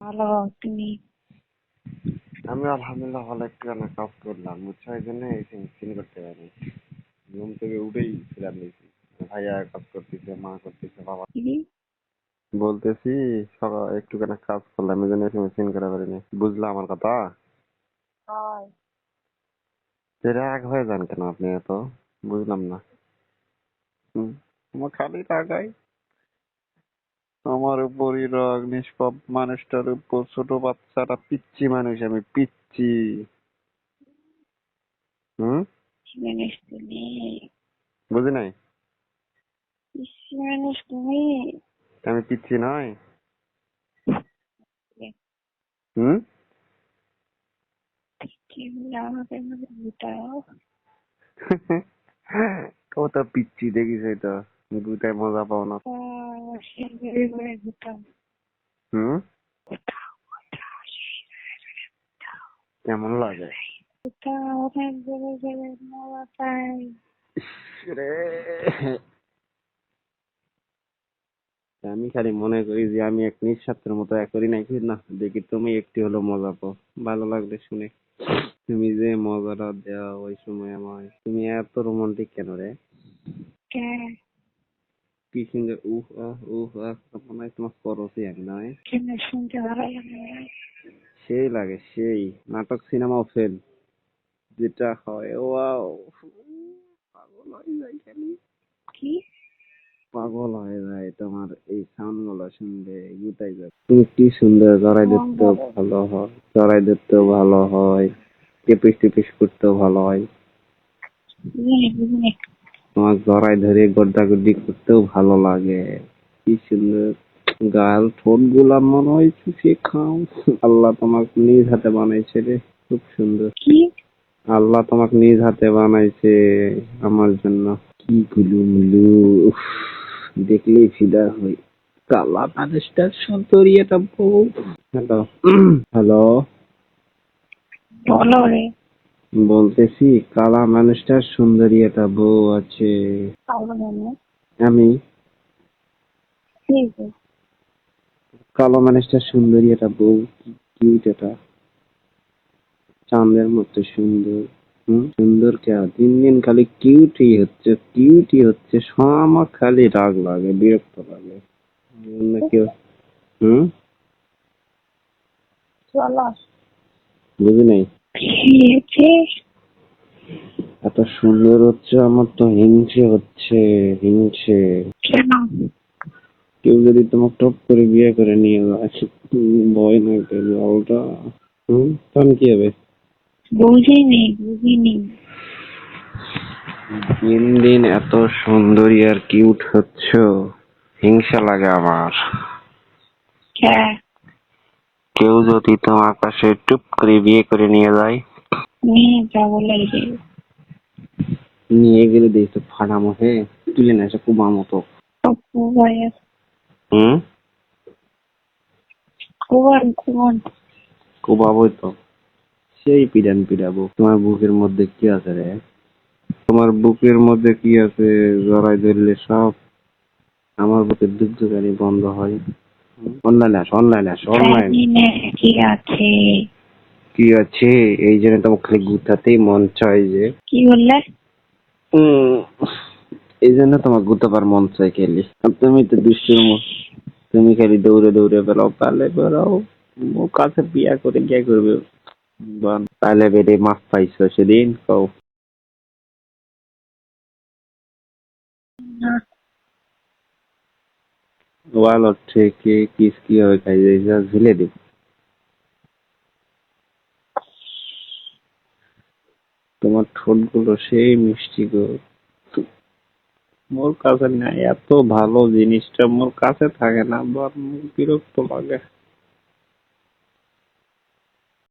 ভালো। তুমি? আমি আলহামদুলিল্লাহ ভালো, একটু না কাজ করলাম বুঝছো, এই জন্য চিনি করতে পারি। ঘুম থেকে উঠেই ছিলাম দিয়েছি, ভাইয়া কাজ করতেছে, মা করতেছে, বাবা। কি? বলতেছি সকাল একটুখানি কাজ করলাম, এই জন্য চিনি করে পারিনি। বুঝলা আমার কথা? হয়। রাগ হয়ে যান কেন আপনি এত? বুঝলাম না। আমার খালি রাগাই, আমার উপরই রাগ, নিষ্পাপ মানুষটার উপর, ছোট বাচ্চাটা, পিচ্ছি মানুষ আমি, পিচ্ছি। হুম, মানুষ তুমি? বুঝি নাই? মানুষ তুমি? আমি পিচ্ছি নয়? হুম। কি বলে আমাকে বুঝাও? কত পিচ্ছি দেখিস, তো দুটাই মজা পাও না। বুঝাও। হুম, কেমন লাগে? অনেক জোরে জোরে মজা পাই। ইস রে, আমি খালি মনে করি যে আমি এক নিঃস্বার্থের মতো এক করি নাকি না, দেখি তুমি একটু হলো মজা পাও। ভালো লাগবে শুনে। তুমি যে মজাটা দেওয়া ওই সময় আমায়, তুমি এত রোমান্টিক কেন রে? কি সুন্দর উহ আহ উহ আহ, মনে হয় তোমার করছি আমি নয়? কেন শুনতে ভালো লাগে? সেই লাগে সেই। নাটক সিনেমাও ফেল যেটা হয়, ওয়াও, পাগল হয়ে যায় খালি, কি? পাগল হয়ে যায় তোমার এই সাউন্ড গুলো শুনলে, গুতাই যায়। তুমি কি সুন্দর, জড়াই ধরতেও ভালো হয়, জড়াই ধরতেও ভালো হয়, টেপিস টেপিস করতেও ভালো হয়, বুঝিনি। তোমার জড়াই ধরে গড্ডাগড্ডি করতেও ভালো লাগে। কি সুন্দর গাল, ঠোঁট গুলা মনে হয় চুষে খাও। আল্লাহ তোমাকে নিজ হাতে বানাইছে রে, খুব সুন্দর। কি? আল্লাহ তোমাকে নিজ হাতে বানাইছে আমার জন্য। কি গুলু মুলু, উফ, দেখলেই ফিদা হই। কালা মানুষটার সুন্দরী একটা বউ। হ্যালো, হ্যালো, বলো রে। বলতেছি কালা মানুষটার সুন্দরী একটা বউ আছে। পাগল জানো? আমি ঠিক আছে। কালো মানুষটার সুন্দরী একটা বউ, কিউট এটা, চাঁদের মতো সুন্দর। সুন্দর কে দিন দিন খালি কিউটই হচ্ছে, কিউটই হচ্ছে, আমার খালি রাগ লাগে, বিরক্ত লাগে। অন্য কেউ। হুম, চলো। বুঝি নাই। খেয়েছে? এত সুন্দর হচ্ছে আমার তো হিংসে হচ্ছে, হিংসে। কেন? কেউ যদি তোমাকে টপ করে বিয়ে করে নিয়ে যায়, ভয় না জলটা। তখন কি হবে? বুঝিনি। দিন দিন এত সুন্দরী আর কিউট হচ্ছ, হিংসা লাগে আমার। হ্যাঁ। কেউ যদি তোমার কাছে টুপ করে বিয়ে করে নিয়ে যায়, নিয়ে যাবো লাগে। নিয়ে গেলে দেখতে ফাটামো, হে তুলে না এসে কুবার মতো। হুম, কুবন। কুবাবই তো, সেই পিডান পিডাবো। তোমার বুকের মধ্যে কি আছে রে? তোমার বুকের মধ্যে কি আছে? জড়াই ধরলে সব আমার বুকের দুগ্ধকারী বন্ধ হয়। অনলাইনে আস, অনলাইনে আস, অনলাইন। জানি না কি আছে। কি আছে? এই জন্য তোমাকে খালি গুতাতেই মন চায় যে। কি বললে? উম, এই জন্য তোমার গুতাবার মন চায় খেলি। আর তুমি তো দুষ্টুর মো, তুমি খালি দৌড়ে দৌড়ে বেড়াও, পালে বেড়াও। ও কাছে বিয়া করে কি করবে? পালে বেড়ে মাছ পাইছো সেদিন কও। না। ভালো থেকে কিস কিভাবে খাই যায় ঝুলে দিব। তোমার ঠোঁট গুলো সেই মিষ্টি গো, মোর কাছে না, এত ভালো জিনিসটা মোর কাছে থাকে না, বর বিরক্ত লাগে।